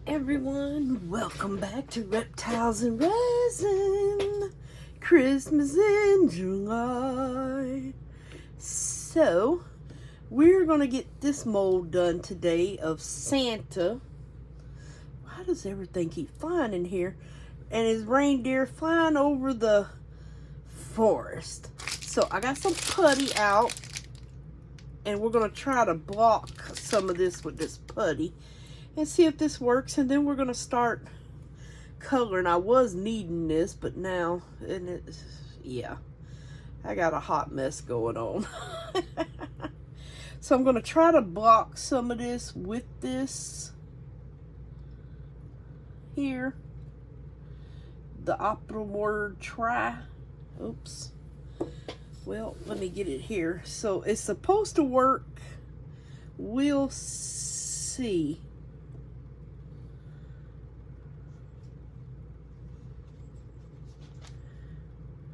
Everyone, welcome back to Reptiles and Resin. Christmas in July. So, we're going to get this mold done today of Santa. Why does everything keep flying in here? And his reindeer flying over the forest. So, I got some putty out. And we're going to try to block some of this with this putty. And see if this works, and then we're gonna start coloring. I was needing this, but now, yeah, I got a hot mess going on. So I'm gonna try to block some of this with this here. The optional word try. Oops. Well, let me get it here. So it's supposed to work. We'll see.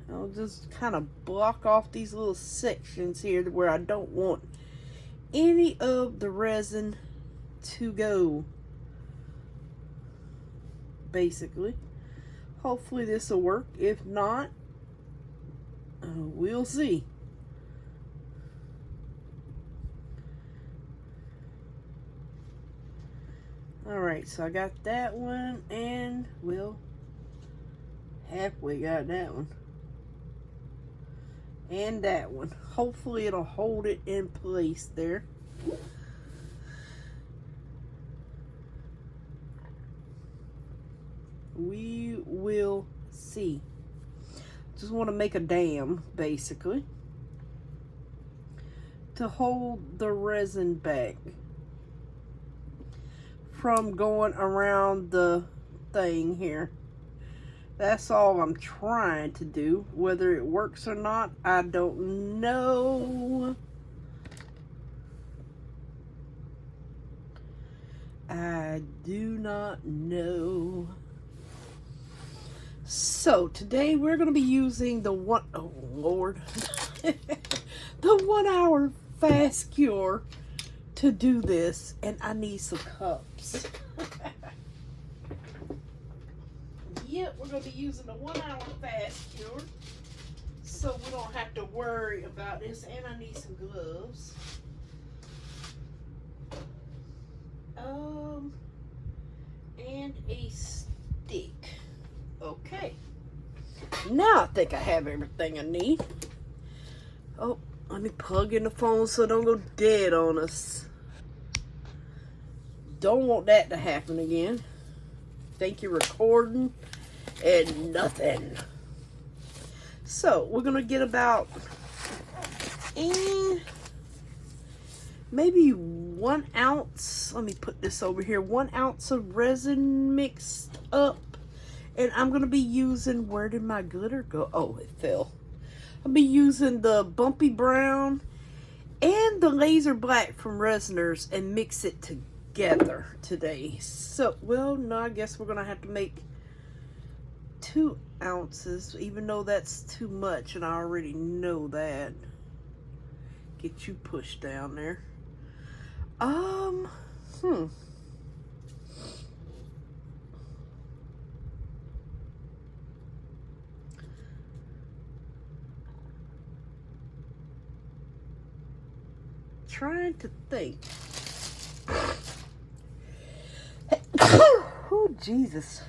I'll just kind of block off these little sections here where I don't want any of the resin to go, basically. Hopefully this will work. If not, we'll see. Alright, so I got that one, and, well, halfway got that one. And that one. Hopefully it'll hold it in place there. We will see. Just want to make a dam, basically, to hold the resin back from going around the thing here. That's all I'm trying to do. Whether it works or not, I don't know. I do not know. So today we're going to be using the oh Lord, the 1 hour fast cure to do this, and I need some cups. Yep, we're going to be using the 1 hour fast cure, so we don't have to worry about this. And I need some gloves. And a stick. Okay. Now I think I have everything I need. Oh, let me plug in the phone so it don't go dead on us. Don't want that to happen again. Think you're recording and nothing. So we're gonna get about maybe 1 ounce. Let me put this over here. 1 ounce of resin mixed up, and I'm gonna be using, where did my glitter go? Oh, it fell. I'll be using the bumpy brown and the laser black from Resiners and mix it together today. So, well, no, I guess we're gonna have to make 2 ounces, even though that's too much, and I already know that. Get you pushed down there. Trying to think. Oh, Jesus.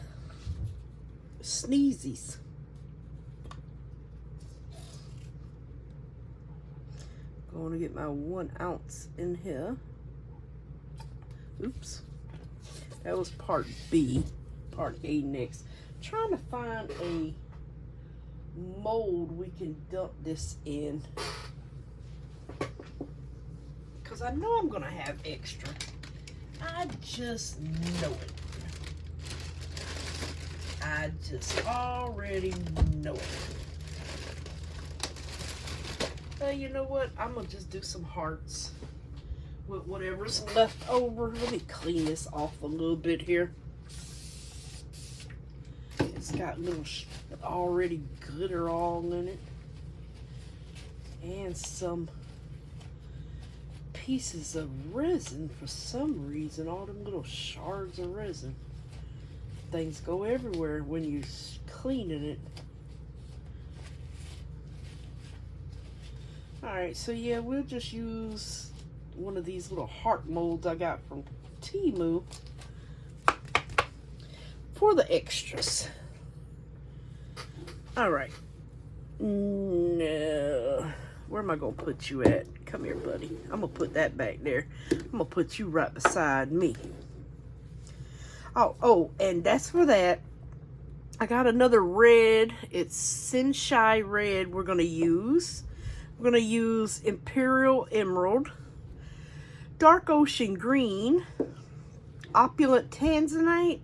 Sneezies. Going to get my 1 ounce in here. Oops. That was part B. Part A next. Trying to find a mold we can dump this in, because I know I'm going to have extra. I just know it. I just already know it. You know what? I'm going to just do some hearts with whatever's left over. Let me clean this off a little bit here. It's got little already glitter all in it. And some pieces of resin for some reason. All them little shards of resin. Things go everywhere when you're cleaning it. Alright, so yeah, we'll just use one of these little heart molds I got from Temu for the extras. Alright. No. Where am I going to put you at? Come here, buddy. I'm going to put that back there. I'm going to put you right beside me. Oh, and that's for that. I got another red. It's Sunshine Red we're going to use. We're going to use Imperial Emerald, Dark Ocean Green, Opulent Tanzanite,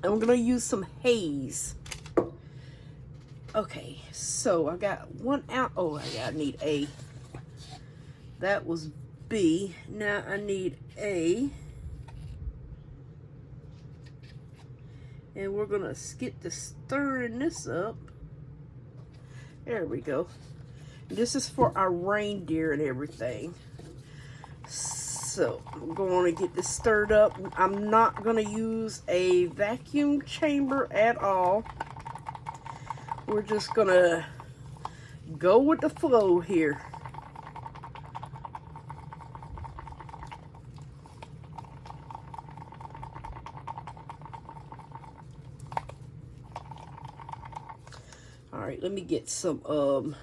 and we're going to use some haze. Okay, so I got 1 ounce. Oh, I need A. That was B. Now I need A. And we're going to get to stirring this up. There we go. This is for our reindeer and everything. So I'm going to get this stirred up. I'm not going to use a vacuum chamber at all. We're just going to go with the flow here. All right, let me get some, let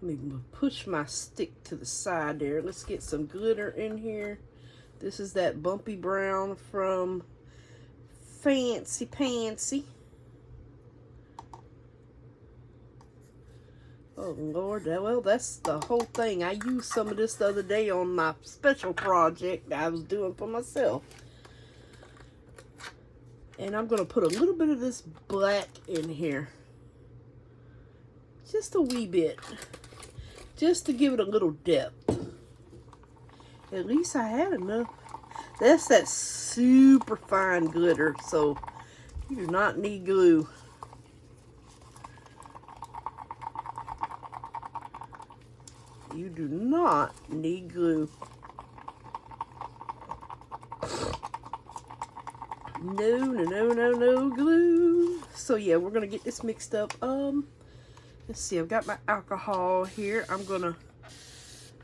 me push my stick to the side there. Let's get some glitter in here. This is that bumpy brown from Fancy Pansy. Oh Lord, well, that's the whole thing. I used some of this the other day on my special project that I was doing for myself. And I'm going to put a little bit of this black in here. Just a wee bit. Just to give it a little depth. At least I had enough. That's that super fine glitter, so you do not need glue. You do not need glue. No glue. So yeah, we're gonna get this mixed up. Let's see, I've got my alcohol here. I'm gonna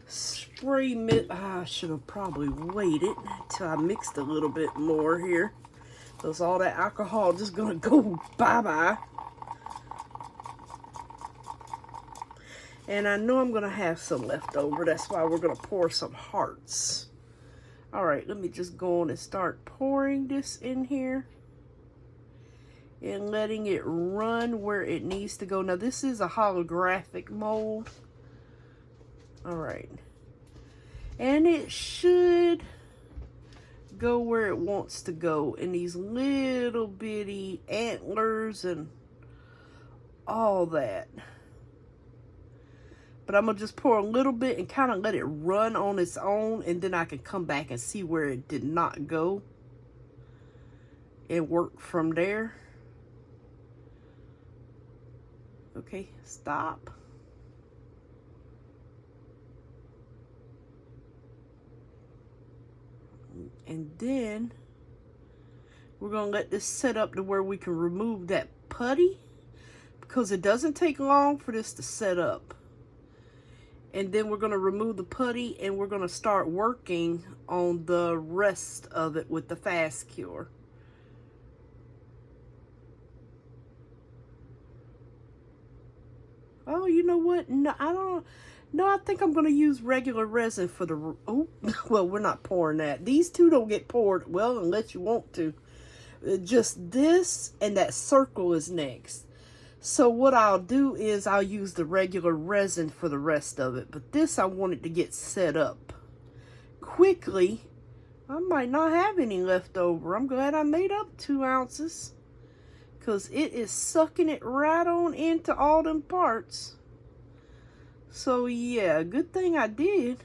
spray mix. I should have probably waited until I mixed a little bit more here. Because all that alcohol just gonna go bye-bye. And I know I'm gonna have some left over. That's why we're gonna pour some hearts. All right, let me just go on and start pouring this in here. And letting it run where it needs to go. Now this is a holographic mold. All right. And it should go where it wants to go in these little bitty antlers and all that. But I'm going to just pour a little bit and kind of let it run on its own. And then I can come back and see where it did not go. And work from there. Okay, stop. And then we're going to let this set up to where we can remove that putty. Because it doesn't take long for this to set up. And then we're going to remove the putty and we're going to start working on the rest of it with the fast cure. Oh, you know what? No, I don't. No, I think I'm going to use regular resin for the... Oh, well, we're not pouring that. These two don't get poured, well, unless you want to. Just this and that circle is next. So what I'll do is I'll use the regular resin for the rest of it. But this I wanted to get set up quickly. I might not have any left over. I'm glad I made up 2 ounces. Because it is sucking it right on into all them parts. So yeah, good thing I did.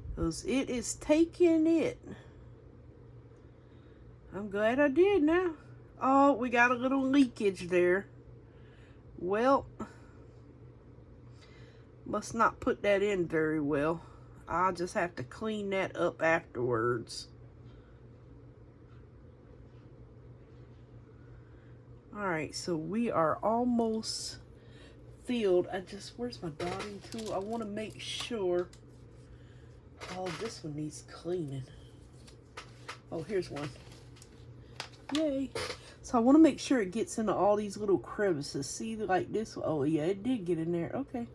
Because it is taking it. I'm glad I did now. Oh, we got a little leakage there. Well, Must not put that in very well. I'll just have to clean that up afterwards. Alright, so we are almost filled. Where's my dotting tool? I want to make sure. Oh, this one needs cleaning. Oh, here's one. Yay. So I want to make sure it gets into all these little crevices. See, like this. Oh, yeah, it did get in there. Okay.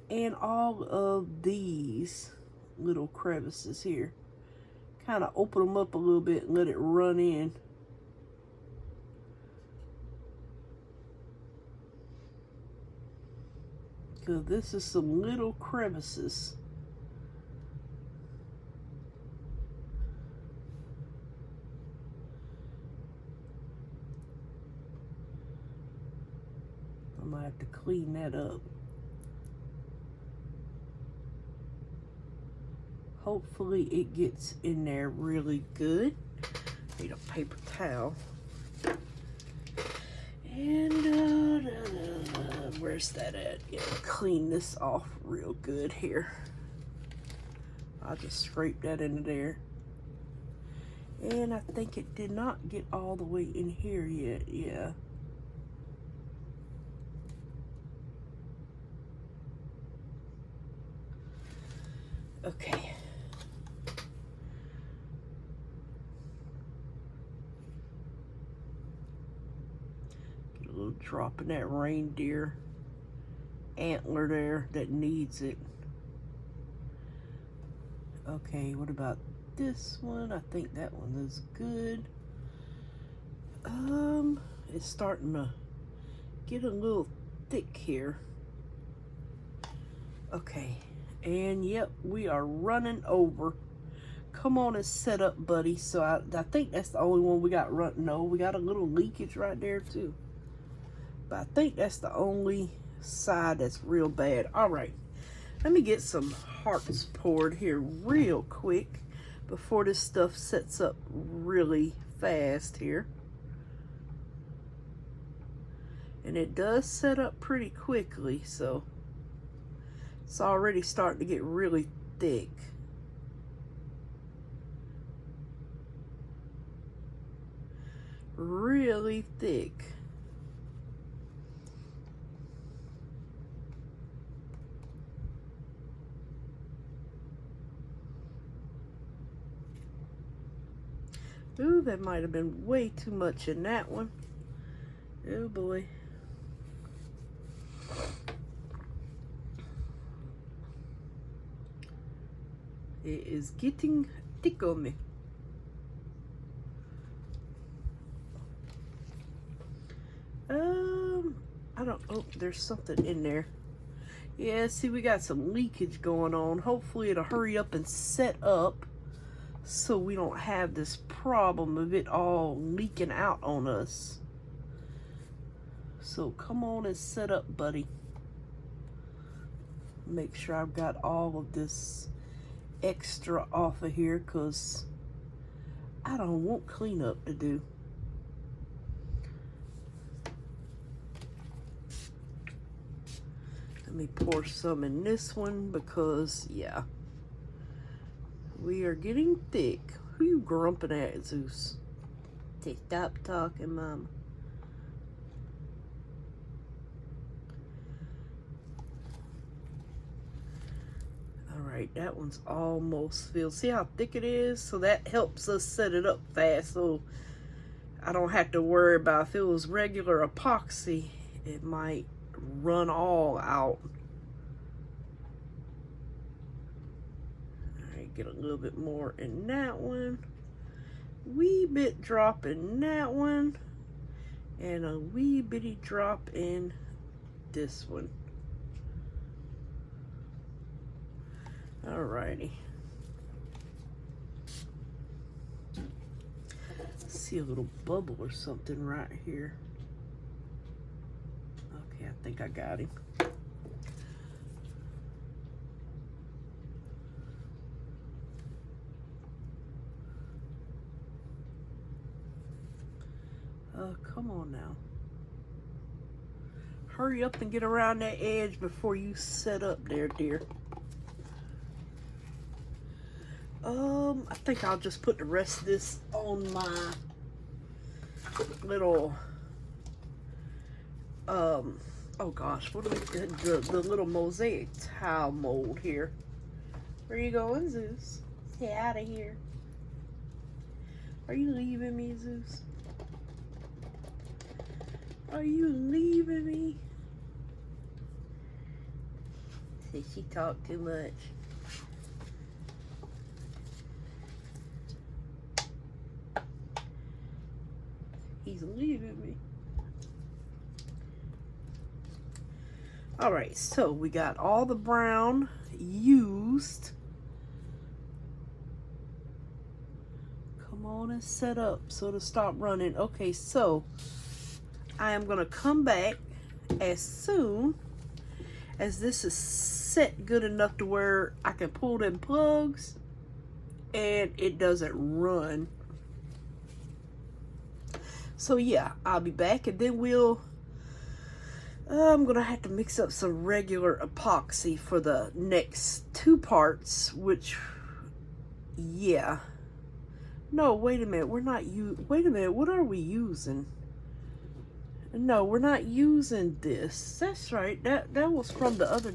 And all of these little crevices here. Kind of open them up a little bit and let it run in. Because this is some little crevices. I'm going to have to clean that up. Hopefully it gets in there really good. Need a paper towel. And where's that at? Yeah, clean this off real good here. I'll just scrape that into there. And I think it did not get all the way in here yet. Yeah. Okay. Get a little drop in that reindeer antler there that needs it. Okay, what about this one? I think that one is good. It's starting to get a little thick here. Okay. And yep, we are running over. Come on and set up, buddy. So I think that's the only one we got run. No, we got a little leakage right there too. But I think that's the only side that's real bad. All right, let me get some hearts poured here real quick before this stuff sets up really fast here. And it does set up pretty quickly, so it's already starting to get really thick. Really thick. Ooh, that might have been way too much in that one. Oh boy. It is getting thick on me. I don't, oh, there's something in there. Yeah, see, we got some leakage going on. Hopefully it'll hurry up and set up so we don't have this problem of it all leaking out on us. So come on and set up, buddy. Make sure I've got all of this extra off of here, because I don't want cleanup to do. Let me pour some in this one because, yeah, we are getting thick. Who you grumping at, Zeus? Stop talking, Mama. Alright, that one's almost filled. See how thick it is? So that helps us set it up fast, so I don't have to worry about if it was regular epoxy, it might run all out. Alright, get a little bit more in that one. Wee bit drop in that one. And a wee bitty drop in this one. Alrighty. See a little bubble or something right here. Okay, I think I got him. Come on now. Hurry up and get around that edge before you set up there, dear. I think I'll just put the rest of this on my little, oh gosh, what do we do? The little mosaic tile mold here. Where you going, Zeus? Stay out of here. Are you leaving me, Zeus? Are you leaving me? See, she talked too much. He's leaving me. All right, so we got all the brown used. Come on and set up so to stop running. Okay, so I am gonna come back as soon as this is set good enough to where I can pull them plugs and it doesn't run. So yeah, I'll be back, and then I'm gonna have to mix up some regular epoxy for the next two parts, which, yeah. No, wait a minute, wait a minute, what are we using? No, we're not using this. That's right, that was from the other,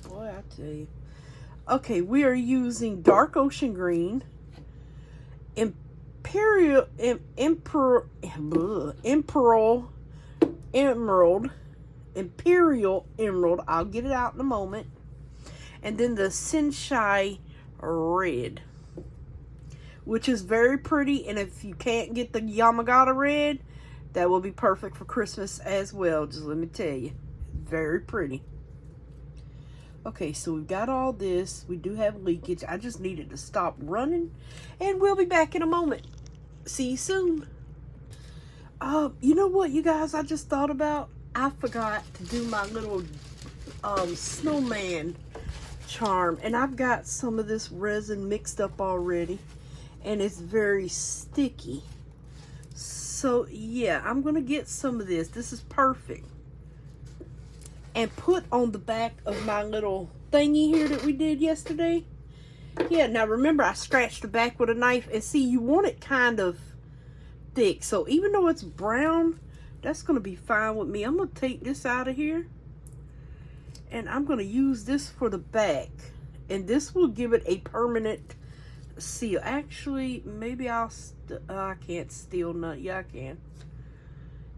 boy, I tell you. Okay, we are using dark ocean green, Imperial Emerald. I'll get it out in a moment. And then the Sunshine Red, which is very pretty. And if you can't get the Yamagata Red, that will be perfect for Christmas as well. Just let me tell you, very pretty. Okay, so we've got all this. We do have leakage. I just need it to stop running, and we'll be back in a moment. See you soon. You know what, you guys, I just thought about? I forgot to do my little snowman charm, and I've got some of this resin mixed up already, and it's very sticky. So yeah, I'm gonna get some of this. This is perfect. And put on the back of my little thingy here that we did yesterday. Yeah, now remember, I scratched the back with a knife, and see, you want it kind of thick. So even though it's brown, that's gonna be fine with me. I'm gonna take this out of here, and I'm gonna use this for the back, and this will give it a permanent seal. Actually, maybe I can't steal none. Yeah, I can,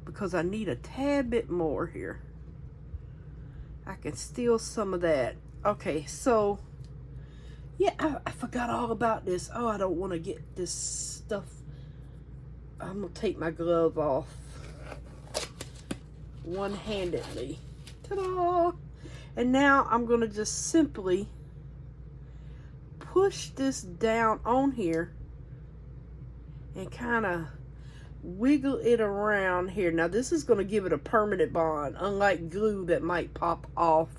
because I need a tad bit more here. I can steal some of that. Okay, so yeah, I forgot all about this. Oh, I don't want to get this stuff. I'm gonna take my glove off one-handedly. Ta-da! And now I'm gonna just simply push this down on here and kind of wiggle it around here. Now this is going to give it a permanent bond, unlike glue that might pop off.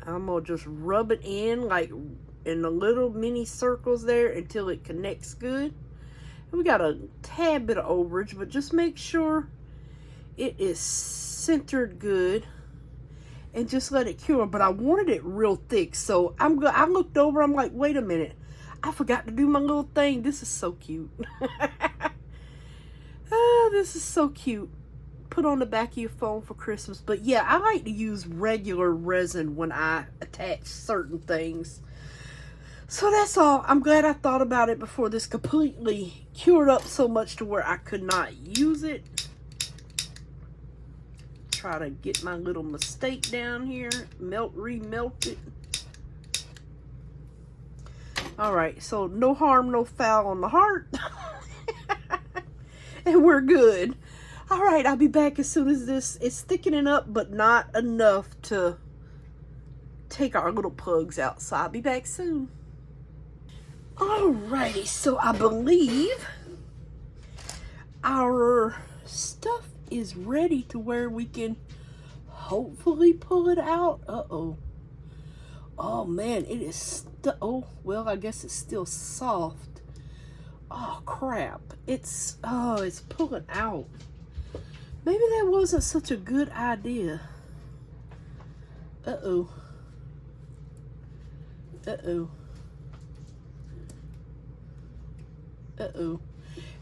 I'm going to just rub it in like in the little mini circles there until it connects good. And we got a tad bit of overage, but just make sure it is centered good and just let it cure. But I wanted it real thick, so I looked over, I'm like, wait a minute, I forgot to do my little thing. This is so cute. Oh, this is so cute. Put on the back of your phone for Christmas. But yeah, I like to use regular resin when I attach certain things. So that's all. I'm glad I thought about it before this completely cured up so much to where I could not use it. Try to get my little mistake down here. Remelt it. Alright, so no harm, no foul on the heart. And we're good. Alright, I'll be back as soon as this is thickening up, but not enough to take our little plugs out. So I'll be back soon. Alrighty, so I believe our stuff is ready to where we can hopefully pull it out. Uh-oh. Oh man, it is oh, well, I guess it's still soft. Oh crap. It's pulling out. Maybe that wasn't such a good idea. Uh-oh. Uh-oh. Uh-oh.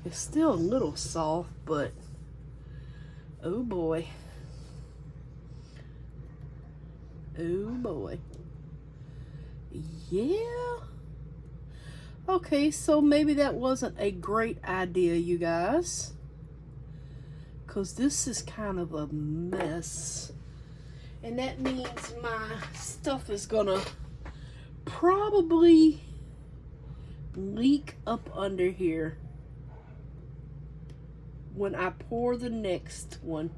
It's still a little soft, but oh boy. Oh boy. Yeah. Okay, so maybe that wasn't a great idea, you guys. Because this is kind of a mess. And that means my stuff is gonna probably leak up under here when I pour the next one.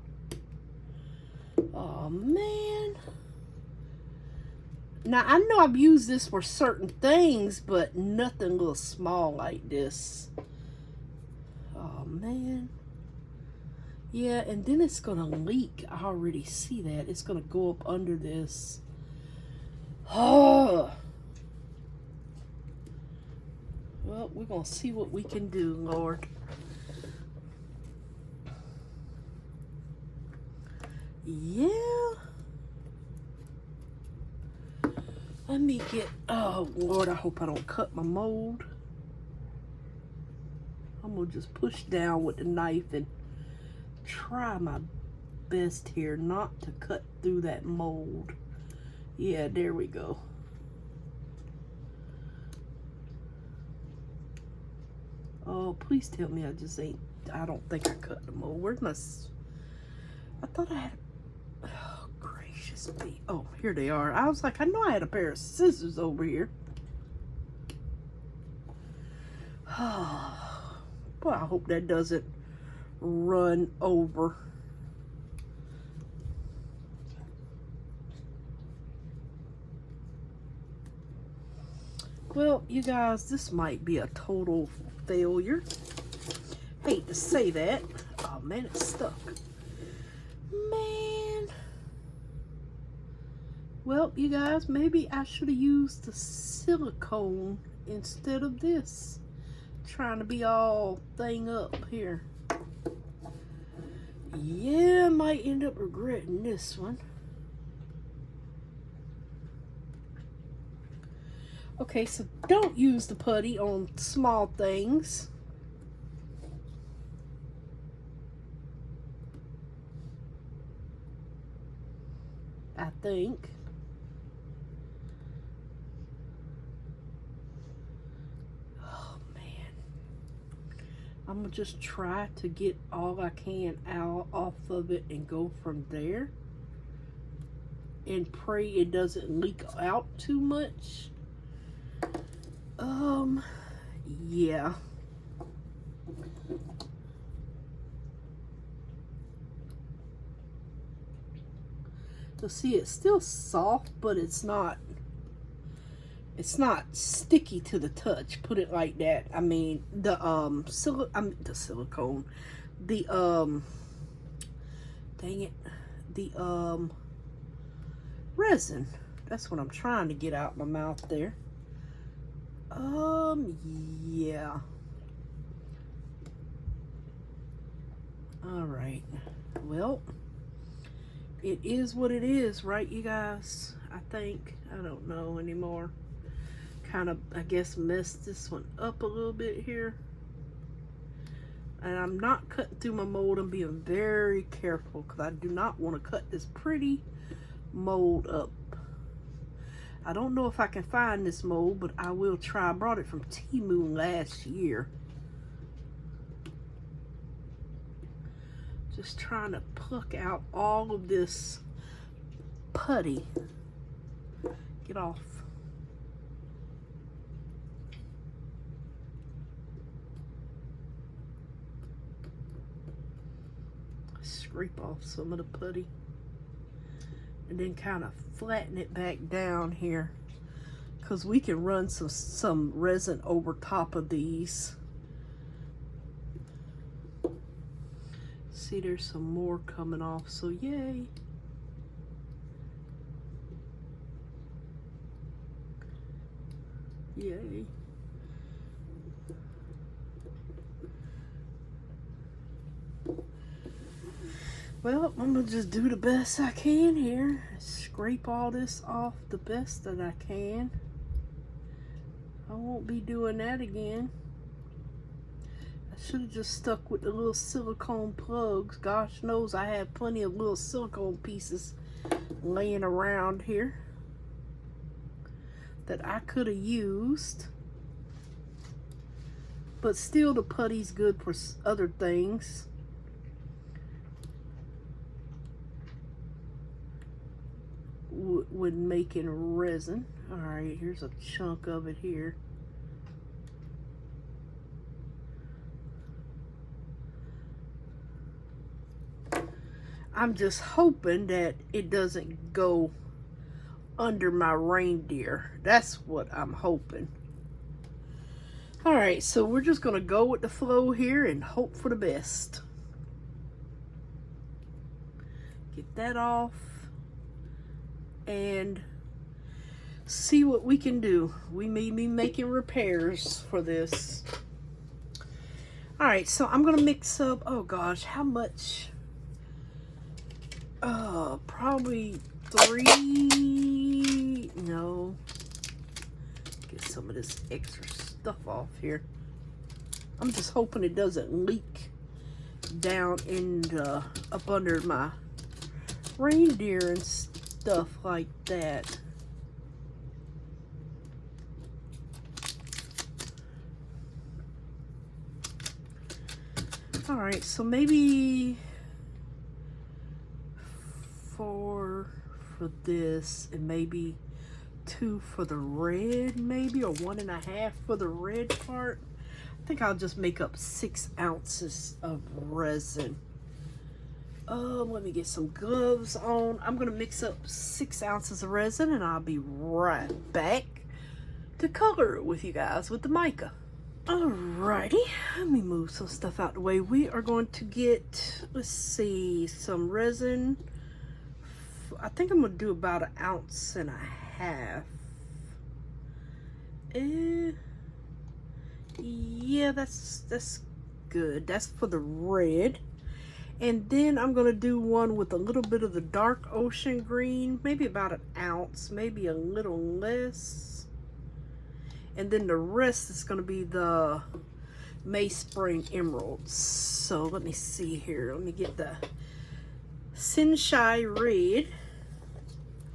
Oh man. Now I know I've used this for certain things, but nothing little small like this. Oh man. Yeah, and then it's gonna leak. I already see that. It's gonna go up under this. Oh. Well, we're gonna see what we can do, Lord. Yeah. Let me get, oh Lord, I hope I don't cut my mold. I'm gonna just push down with the knife and try my best here not to cut through that mold. Yeah, there we go. Oh, please tell me I don't think I cut the mold. Where's my, I thought I had, oh gracious me. Oh, here they are. I was like, I know I had a pair of scissors over here. Oh, boy, I hope that doesn't run over. Well, you guys, this might be a total failure. Hate to say that. Oh man, it's stuck. Man. Well, you guys, maybe I should have used the silicone instead of this. Trying to be all thing up here. Yeah, I might end up regretting this one. Okay, so don't use the putty on small things. I think. Oh man. I'm gonna just try to get all I can out off of it and go from there. And pray it doesn't leak out too much. Yeah. So see, it's still soft, but it's not sticky to the touch, put it like that. I mean, the silicone, the dang it, the resin. That's what I'm trying to get out my mouth there. Yeah. All right. Well, it is what it is, right, you guys? I think. I don't know anymore. Kind of, I guess, messed this one up a little bit here. And I'm not cutting through my mold. I'm being very careful because I do not want to cut this pretty mold up. I don't know if I can find this mold, but I will try. I brought it from Temu last year. Just trying to pluck out all of this putty. Get off. Scrape off some of the putty. And then kind of flatten it back down here. Because we can run some resin over top of these. See, there's some more coming off, so yay. Yay. Well, I'm gonna just do the best I can here. Scrape all this off the best that I can. I won't be doing that again. I should have just stuck with the little silicone plugs. Gosh knows I have plenty of little silicone pieces laying around here that I could have used. But still, the putty's good for other things. When making resin. Alright, here's a chunk of it here. I'm just hoping that it doesn't go under my reindeer. That's what I'm hoping. Alright, so we're just going to go with the flow here and hope for the best. Get that off and see what we can do. We may be making repairs for this. Alright, so I'm going to mix up, oh gosh, how much? Probably 3, no. Get some of this extra stuff off here. I'm just hoping it doesn't leak down in the, up under my reindeer and stuff like that. Alright, so maybe 4 for this and maybe 2 for the red, maybe, or 1.5 for the red part. I think I'll just make up 6 ounces of resin. Let me get some gloves on. I'm gonna mix up 6 ounces of resin and I'll be right back to color it with you guys with the mica. Alrighty, let me move some stuff out the way. We are going to get, let's see, some resin. I think I'm gonna do about 1.5 ounces. Yeah, that's good. That's for the red. And then I'm gonna do one with a little bit of the dark ocean green, maybe about 1 ounce, maybe a little less. And then the rest is gonna be the MEYSPRING Emerald. So let me see here. Let me get the Sunshine Red.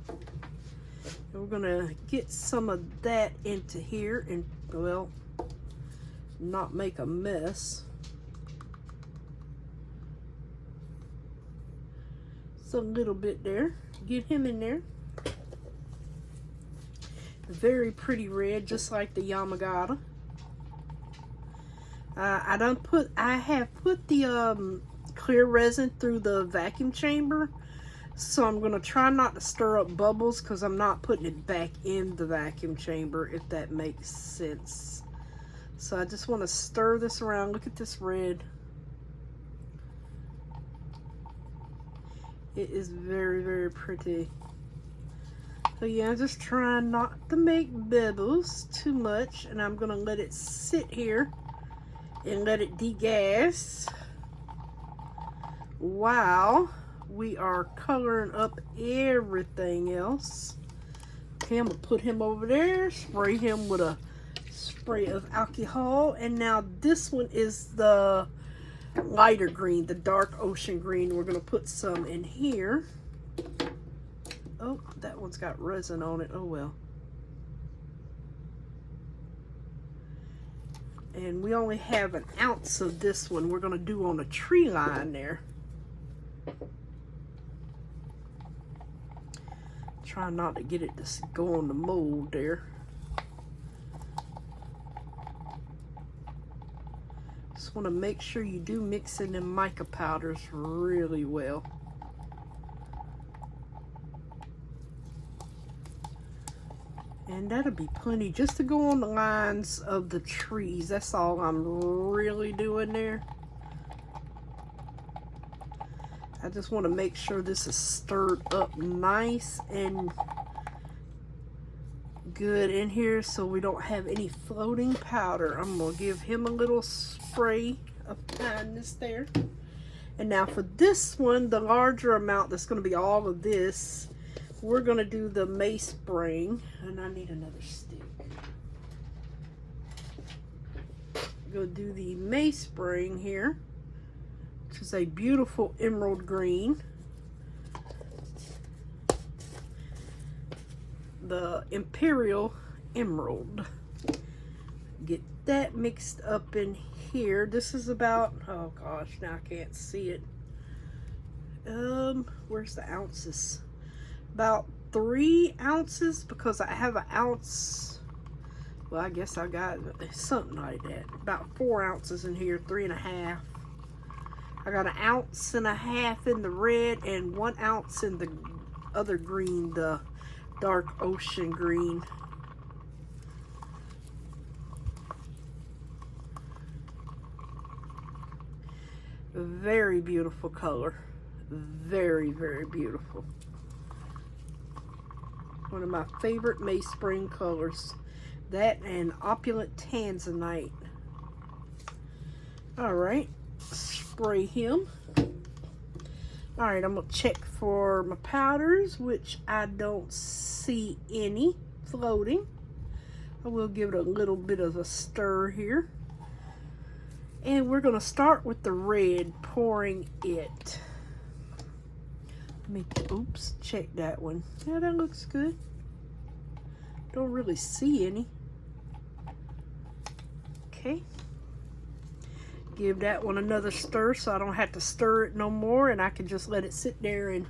And we're gonna get some of that into here and, well, not make a mess. Just a little bit there. Get him in there. Very pretty red, just like the Yamagata. I have put the clear resin through the vacuum chamber, so I'm gonna try not to stir up bubbles because I'm not putting it back in the vacuum chamber, if that makes sense. So I just want to stir this around. Look at this red. It is very, very pretty. So yeah, I'm just trying not to make bubbles too much, and I'm gonna let it sit here and let it degas while we are coloring up everything else. Okay, I'm gonna put him over there, spray him with a spray of alcohol, and now this one is the lighter green, the dark ocean green. We're gonna put some in here. Oh, that one's got resin on it. Oh well. And we only have 1 ounce of this one. We're gonna do on a tree line there. Try not to get it to go on the mold there. Just want to make sure you do mix in them mica powders really well. And that'll be plenty just to go on the lines of the trees. That's all I'm really doing there. I just want to make sure this is stirred up nice and good in here so we don't have any floating powder. I'm going to give him a little spray of kindness there. And now for this one, the larger amount that's going to be all of this, we're going to do the MEYSPRING. And I need another stick. I'm going to do the MEYSPRING here, which is a beautiful emerald green. The Imperial Emerald. Get that mixed up in here. This is about, oh gosh, now I can't see it. Where's the ounces? About 3 ounces, because I have an ounce. Well, I guess I got something like that. About 4 ounces in here, 3.5. I got 1.5 ounces in the red and 1 ounce in the other green, the dark ocean green. Very beautiful color. Very, very beautiful. One of my favorite MEYSPRING colors. That and Opulent Tanzanite. Alright, spray him. Alright, I'm going to check for my powders, which I don't see any floating. I will give it a little bit of a stir here. And we're going to start with the red, pouring it. Let me, oops, check that one. Yeah, that looks good. Don't really see any. Okay. Give that one another stir so I don't have to stir it no more, and I can just let it sit there and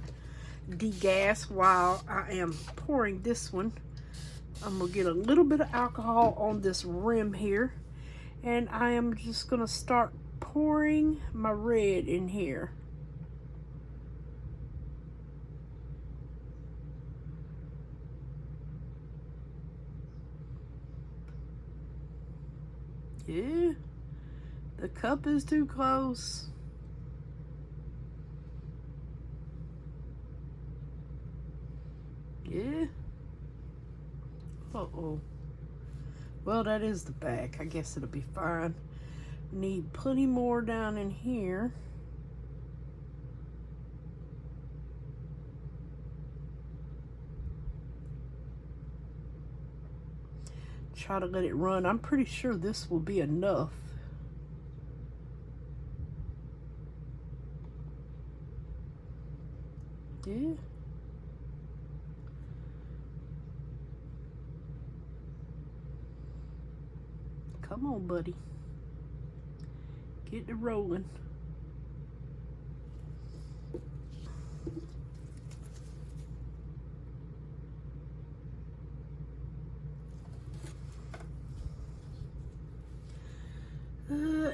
degas while I am pouring this one. I'm going to get a little bit of alcohol on this rim here. And I am just going to start pouring my red in here. Yeah, the cup is too close. Yeah. Uh-oh. Well, that is the back. I guess it'll be fine. Need plenty more down in here. Try to let it run. I'm pretty sure this will be enough. Yeah. Come on, buddy. Get it rolling.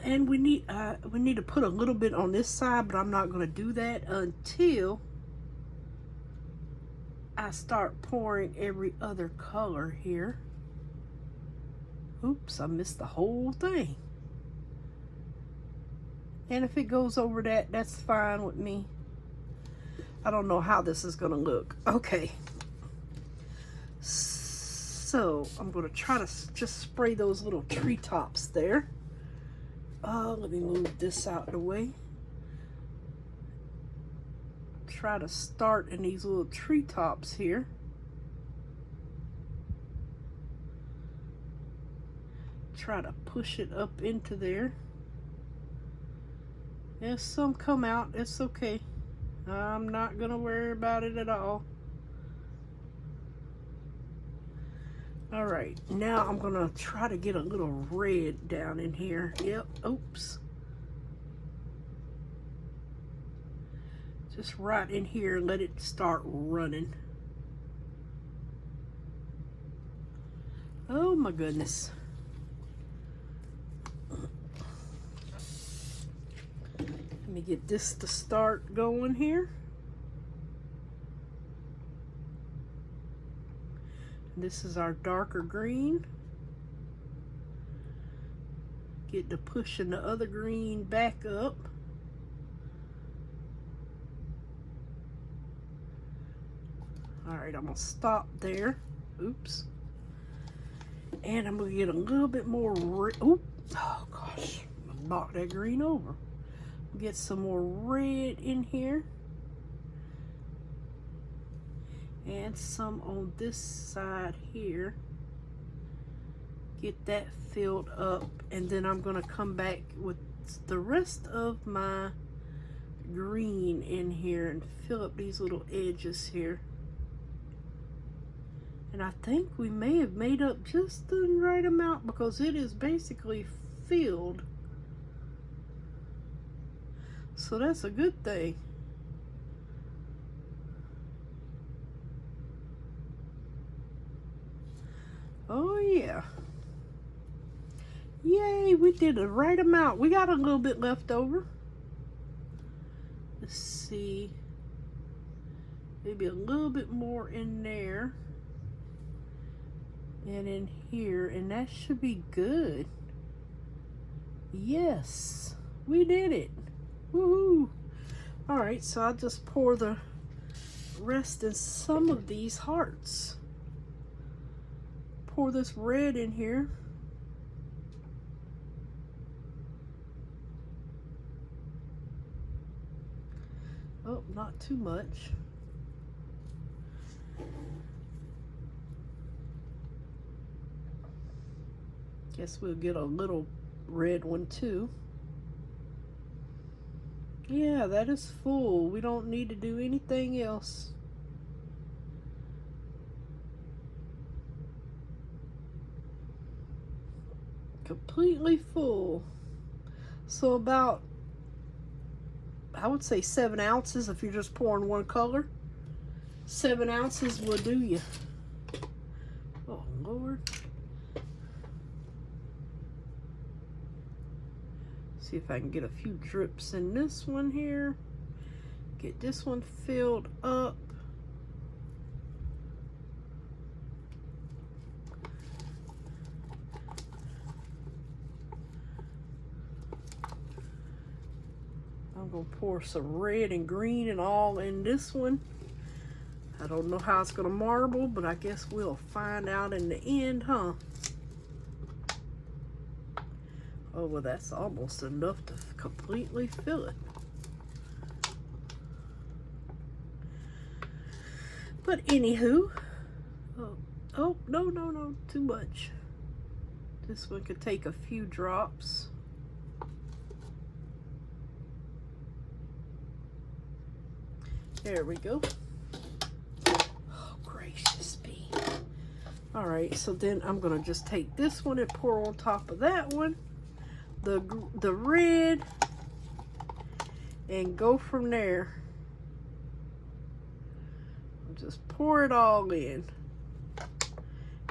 And we need to put a little bit on this side, but I'm not going to do that until I start pouring every other color here. Oops, I missed the whole thing. And if it goes over that, that's fine with me. I don't know how this is going to look. Okay. So, I'm going to try to just spray those little treetops there. Let me move this out of the way. Try to start in these little treetops here. Try to push it up into there. If some come out, it's okay. I'm not gonna worry about it at all. Alright, now I'm gonna try to get a little red down in here. Yep, oops. Just right in here and let it start running. Oh my goodness. Let me get this to start going here. This is our darker green. Get to pushing the other green back up. Alright, I'm going to stop there. Oops. And I'm going to get a little bit more. Oh gosh, I knocked that green over. Get some more red in here. And some on this side here. Get that filled up, and then I'm gonna come back with the rest of my green in here and fill up these little edges here. And I think we may have made up just the right amount because it is basically filled. So that's a good thing. Oh yeah. Yay, we did the right amount. We got a little bit left over. Let's see. Maybe a little bit more in there. And in here. And that should be good. Yes. We did it. Woohoo. Alright, so I'll just pour the rest in some of these hearts. Pour this red in here. Oh, not too much. Guess we'll get a little red one too. Yeah, that is full. We don't need to do anything else. Completely full. So about, I would say 7 ounces if you're just pouring one color. 7 ounces will do you. Oh Lord. See if I can get a few drips in this one here. Get this one filled up. I'm gonna pour some red and green and all in this one. I don't know how it's gonna marble, but I guess we'll find out in the end, huh? Oh, well, that's almost enough to completely fill it. But anywho, oh, no, too much. This one could take a few drops. There we go. Oh, gracious be. All right, so then I'm gonna just take this one and pour on top of that one. The red, and go from there. Just pour it all in.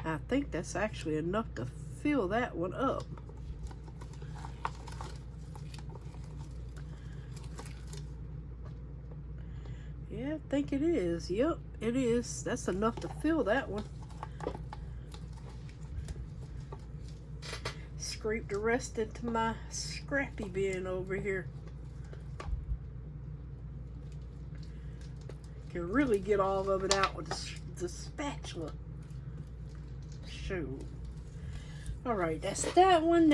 I think that's actually enough to fill that one up. Yeah, I think it is. Yep, it is. That's enough to fill that one. Scrape the rest into my scrappy bin over here. Can really get all of it out with the spatula. Shoot. All right, that's that one,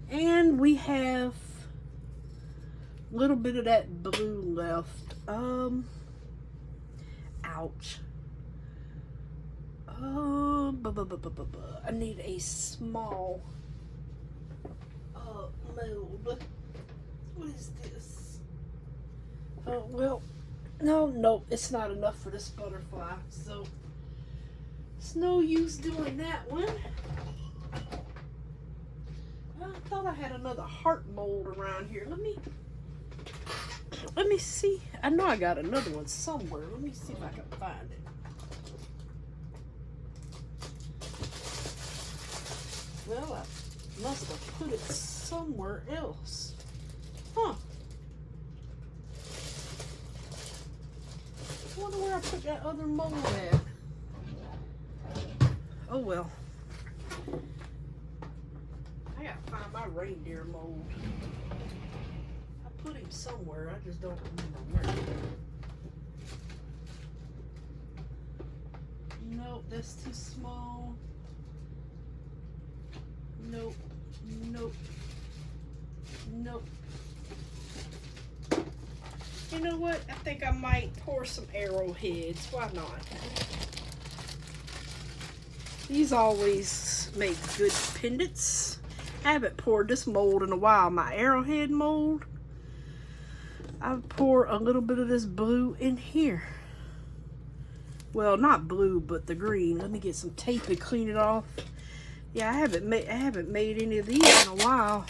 and we have a little bit of that blue left. Ouch. I need a small mold. What is this? Oh, well, no, it's not enough for this butterfly, so it's no use doing that one. I thought I had another heart mold around here. Let me see. I know I got another one somewhere. Let me see if I can find it. Well, I must have put it somewhere else. Huh. I wonder where I put that other mold at. Oh well. I gotta find my reindeer mold. I put him somewhere, I just don't remember where. Nope, that's too small. Nope. know what? I think I might pour some arrowheads. Why not? These always make good pendants. I haven't poured this mold in a while. My arrowhead mold. I'll pour a little bit of this blue in here. Well, not blue, but the green. Let me get some tape and clean it off. Yeah, I haven't made any of these in a while.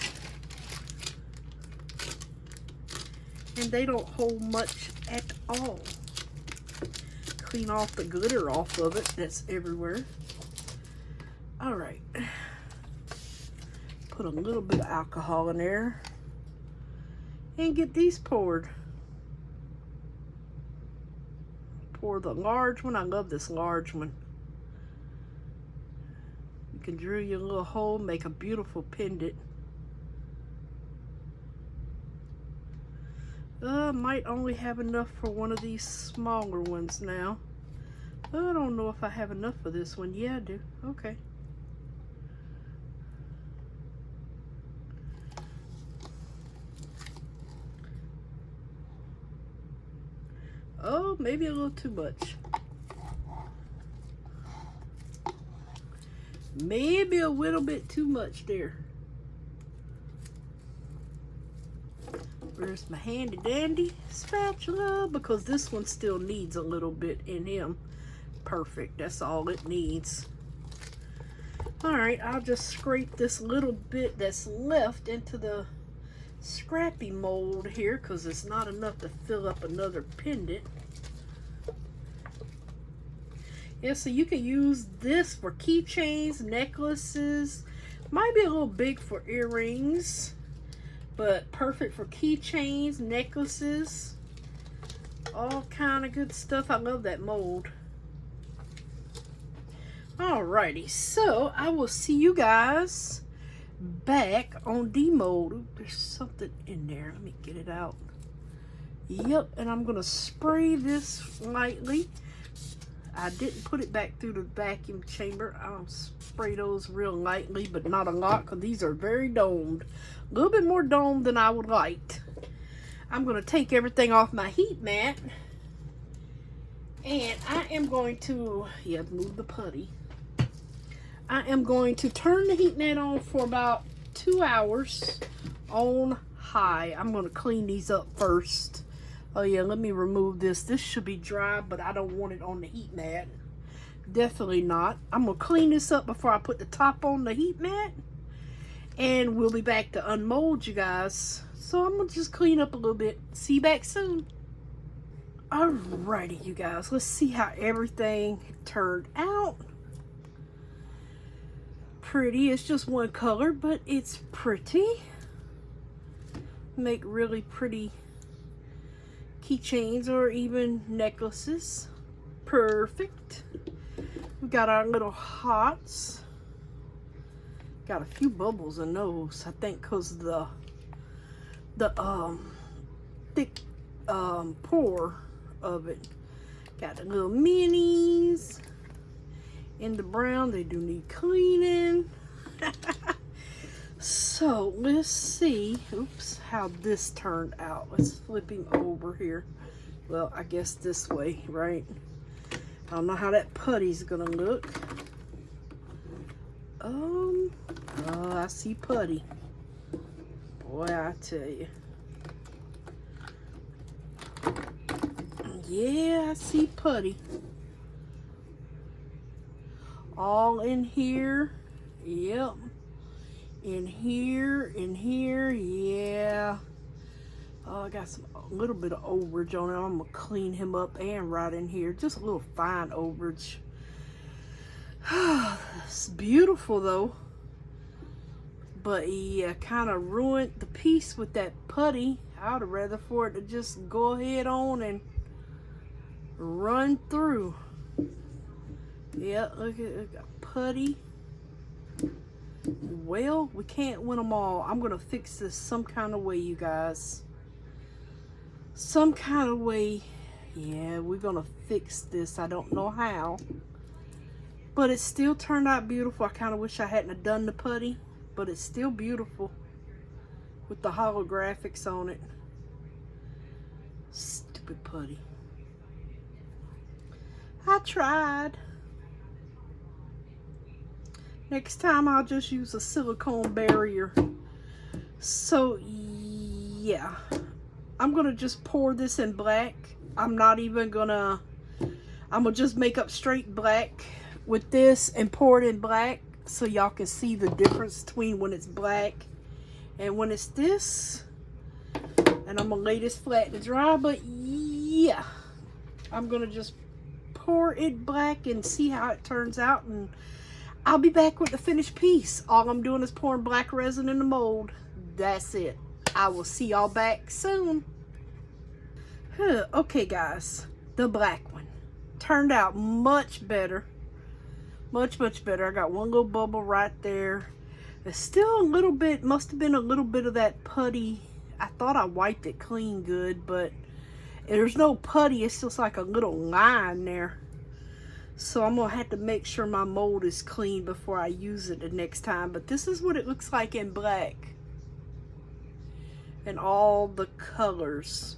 And they don't hold much at all. Clean off the glitter off of it. That's everywhere. Alright. Put a little bit of alcohol in there. And get these poured. Pour the large one. I love this large one. You can drill your little hole, make a beautiful pendant. Might only have enough for one of these smaller ones now. I don't know if I have enough for this one. Yeah, I do. Okay. Oh, maybe a little too much. Maybe a little bit too much there. Where's my handy dandy spatula? Because this one still needs a little bit in him. Perfect, that's all it needs. Alright, I'll just scrape this little bit that's left into the scrappy mold here, because it's not enough to fill up another pendant. Yeah, so you can use this for keychains, necklaces. Might be a little big for earrings, but perfect for keychains, necklaces, all kind of good stuff. I love that mold. Alrighty, so I will see you guys back on demold. Ooh, there's something in there. Let me get it out. Yep, and I'm gonna spray this lightly. I didn't put it back through the vacuum chamber. I'll spray those real lightly, but not a lot, because these are very domed. A little bit more domed than I would like. I'm going to take everything off my heat mat. And I am going to, move the putty. I am going to turn the heat mat on for about 2 hours on high. I'm going to clean these up first. Oh yeah, let me remove this. This should be dry, but I don't want it on the heat mat. Definitely not. I'm going to clean this up before I put the top on the heat mat. And we'll be back to unmold you guys. So I'm going to just clean up a little bit. See you back soon. Alrighty, you guys. Let's see how everything turned out. Pretty. It's just one color, but it's pretty. Make really pretty keychains or even necklaces. Perfect. We got our little hearts. Got a few bubbles in those, I think, because the thick pour of it. Got the little minis in the brown. They do need cleaning. So let's see, oops, how this turned out. Let's flip him over here. Well, I guess this way, right? I don't know how that putty's gonna look. Oh, I see putty. Boy, I tell you. Yeah, I see putty. All in here. Yep. In here, yeah. Oh, I got a little bit of overage on it. I'm gonna clean him up and right in here. Just a little fine overage. It's beautiful though. But yeah, kind of ruined the piece with that putty. I would have rather for it to just go ahead on and run through. Yeah, look at putty. Well, we can't win them all. I'm gonna fix this some kind of way, you guys. Some kind of way. Yeah, we're gonna fix this. I don't know how, but it still turned out beautiful. I kind of wish I hadn't have done the putty, but it's still beautiful with the holographics on it. stupid putty. I tried. Next time I'll just use a silicone barrier. So yeah, I'm gonna just pour this in black. I'm gonna just make up straight black with this and pour it in black so y'all can see the difference between when it's black and when it's this. And I'm gonna lay this flat to dry, but yeah, I'm gonna just pour it black and see how it turns out, and I'll be back with the finished piece. All I'm doing is pouring black resin in the mold. That's it. I will see y'all back soon. Okay guys, the black one turned out much better. Much better. I got one little bubble right there. There's still a little bit, must have been a little bit of that putty. I thought I wiped it clean good, but there's no putty. It's just like a little line there. So I'm gonna have to make sure my mold is clean before I use it the next time. But this is what it looks like in black. And all the colors.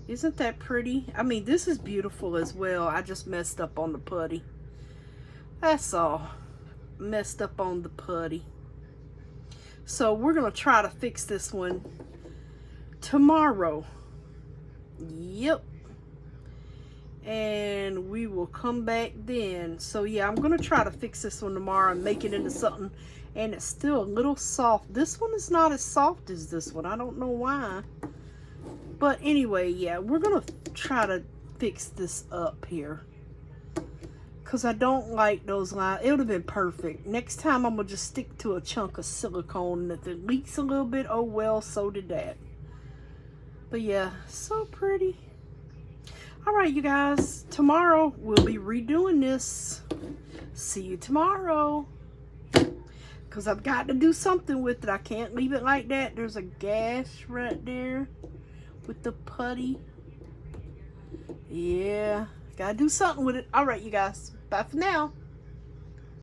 Isn't that pretty? I mean, this is beautiful as well. I just messed up on the putty. That's all. Messed up on the putty. So we're gonna try to fix this one tomorrow. Yep. And we will come back then. So yeah, I'm gonna try to fix this one tomorrow and make it into something. And it's still a little soft. This one is not as soft as this one. I don't know why. But anyway, yeah, we're gonna try to fix this up here, because I don't like those lines. It would have been perfect. Next time I'm gonna just stick to a chunk of silicone, and if it leaks a little bit, oh well, so did that. But yeah, so pretty. All right, you guys, tomorrow we'll be redoing this. See you tomorrow. Because I've got to do something with it. I can't leave it like that. There's a gash right there with the putty. Yeah, gotta do something with it. All right, you guys, bye for now.